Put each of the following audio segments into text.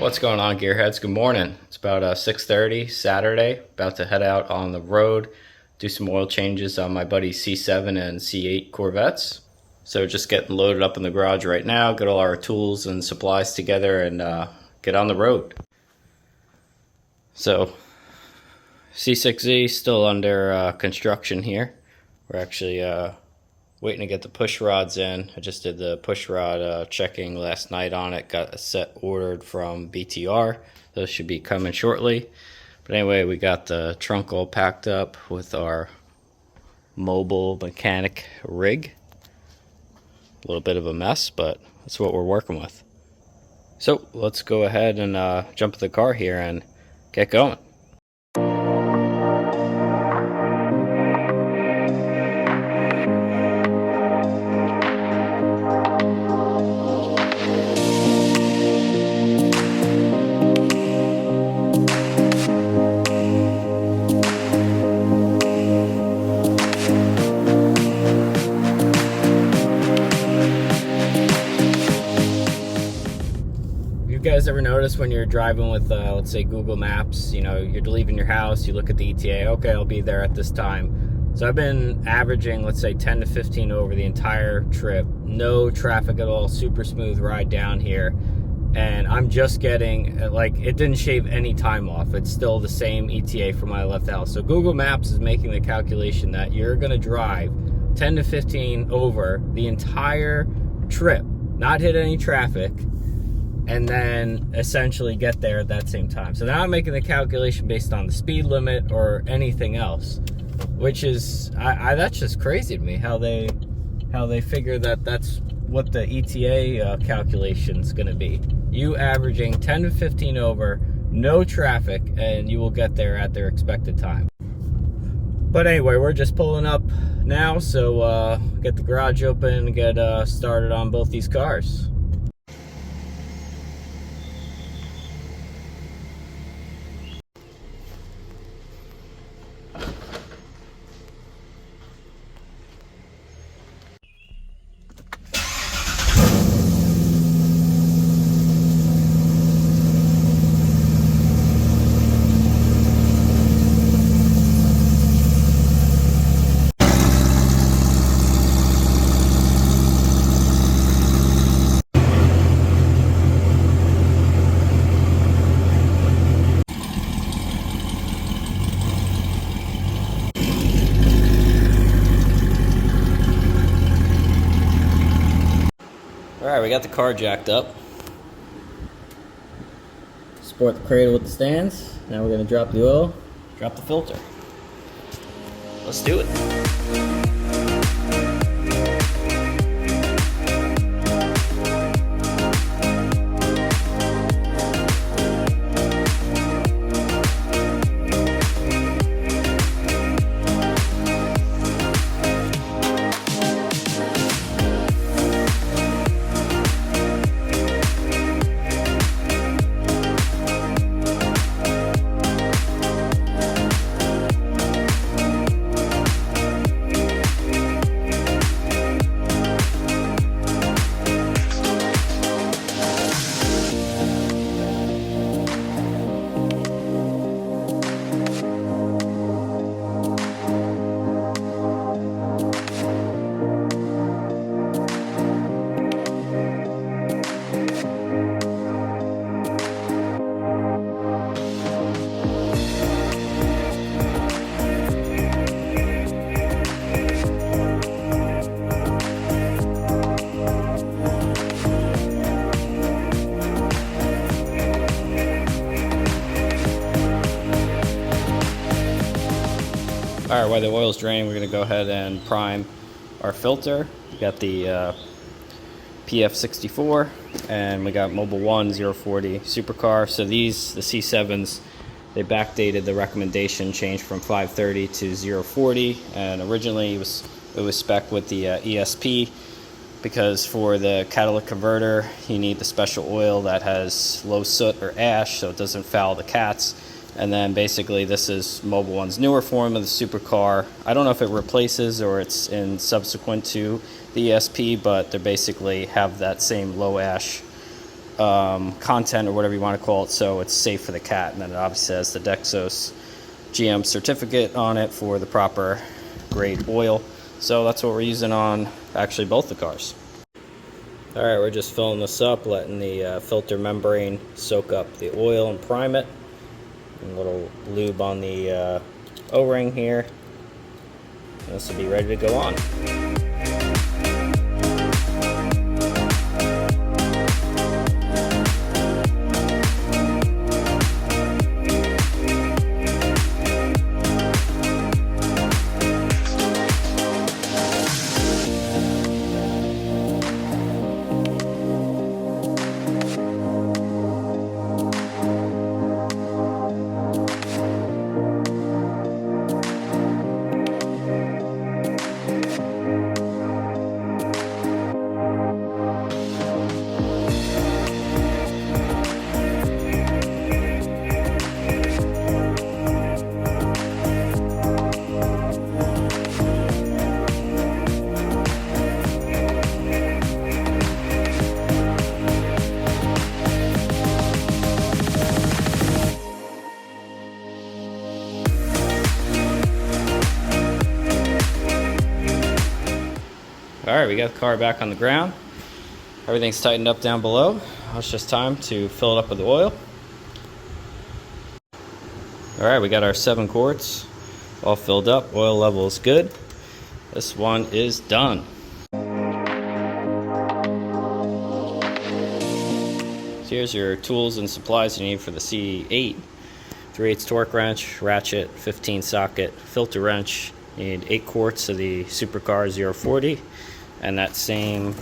What's going on, gearheads? Good morning. It's about 6:30 Saturday. About to head out on the road, do some oil changes on my buddy's C7 and C8 Corvettes. So just getting loaded up in the garage right now, get all our tools and supplies together and get on the road. So C6Z still under construction here. We're actually waiting to get the push rods in. I just did the push rod checking last night on it. Got a set ordered from BTR. Those should be coming shortly. But anyway, we got the trunk all packed up with our mobile mechanic rig. A little bit of a mess, but that's what we're working with. So let's go ahead and jump in the car here and get going. You guys ever notice when you're driving with, let's say, Google Maps, you know, you're leaving your house, you look at the ETA, okay, I'll be there at this time. So I've been averaging, let's say, 10 to 15 over the entire trip. No traffic at all, super smooth ride down here. And I'm just getting, like, it didn't shave any time off. It's still the same ETA from when I left the house. So Google Maps is making the calculation that you're gonna drive 10 to 15 over the entire trip, not hit any traffic, and then essentially get there at that same time. So now I'm making the calculation based on the speed limit or anything else, which is, that's just crazy to me how they figure that that's what the ETA calculation's gonna be. You averaging 10 to 15 over, no traffic, and you will get there at their expected time. But anyway, we're just pulling up now, so get the garage open and get started on both these cars. Alright, we got the car jacked up. Support the cradle with the stands. Now we're going to drop the oil, drop the filter. Let's do it. All right, while the oil's draining, we're gonna go ahead and prime our filter. We got the PF64, and we got Mobil 1 040 Supercar. So these, the C7s, they backdated the recommendation, changed from 530 to 040, and originally it was spec with the ESP, because for the catalytic converter, you need the special oil that has low soot or ash, so it doesn't foul the cats. And then basically this is Mobil 1's newer form of the supercar. I don't know if it replaces or it's in subsequent to the ESP, but they basically have that same low ash content or whatever you want to call it, so it's safe for the cat. And then it obviously has the Dexos GM certificate on it for the proper grade oil. So that's what we're using on actually both the cars. All right, we're just filling this up, letting the filter membrane soak up the oil and prime it. And a little lube on the O-ring here. And this will be ready to go on. Alright, we got the car back on the ground. Everything's tightened up down below. Now it's just time to fill it up with oil. Alright, we got our 7 quarts all filled up. Oil level is good. This one is done. So here's your tools and supplies you need for the C8. 3/8 torque wrench, ratchet, 15 socket, filter wrench. You need 8 quarts of the Supercar 040 and that same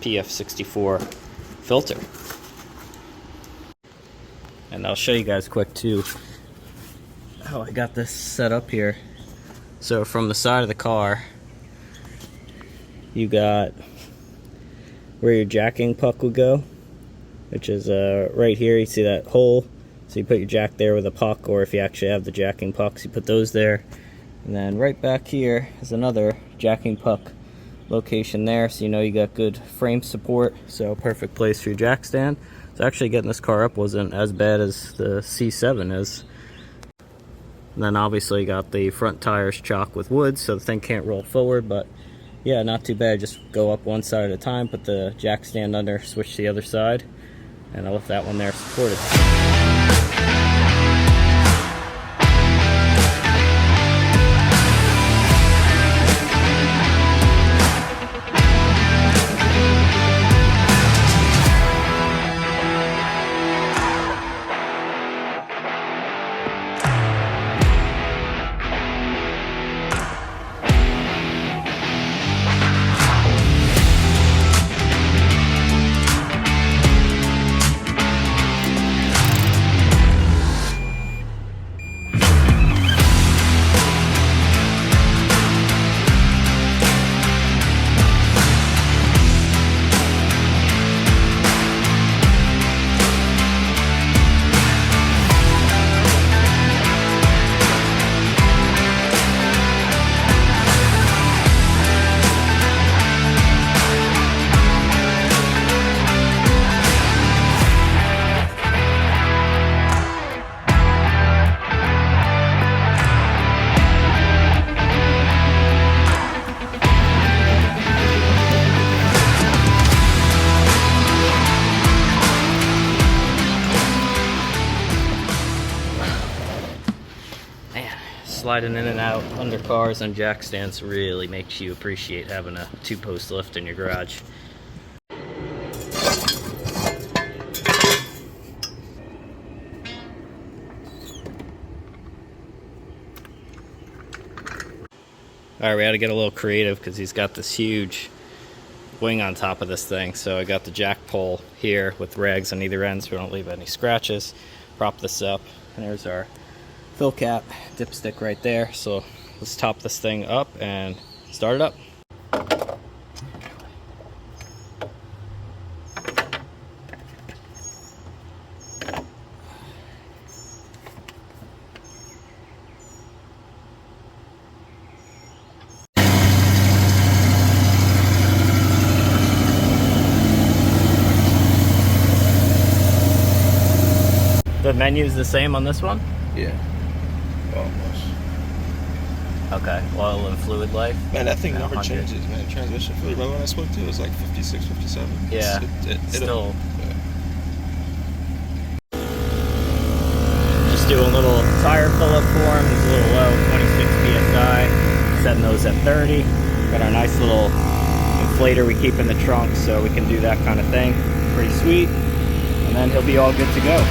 PF64 filter. And I'll show you guys quick too how I got this set up here. So from the side of the car, you got where your jacking puck would go, which is right here. You see that hole? So you put your jack there with a puck, or if you actually have the jacking pucks, you put those there. And then right back here is another jacking puck location there, so you know you got good frame support, so perfect place for your jack stand. So actually getting this car up wasn't as bad as the C7 is. And then obviously you got the front tires chock with wood, so the thing can't roll forward, but yeah, not too bad. Just go up one side at a time, put the jack stand under, switch to the other side, and I left that one there supported. Sliding in and out under cars and jack stands really makes you appreciate having a 2-post lift in your garage. Alright, we had to get a little creative because he's got this huge wing on top of this thing. So I got the jack pole here with rags on either end so we don't leave any scratches. Prop this up, and there's our fill cap dipstick right there. So let's top this thing up and start it up. The menu's the same on this one? Yeah. Almost. Okay. Oil and fluid life? Man, that thing And never 100. changes, man. Transmission fluid. Remember when I spoke to you? It was like 56, 57. Yeah. Still. Yeah. Just do a little tire fill-up for him. It's a little low, 26 PSI. Setting those at 30. Got our nice little inflator we keep in the trunk so we can do that kind of thing. Pretty sweet. And then he'll be all good to go.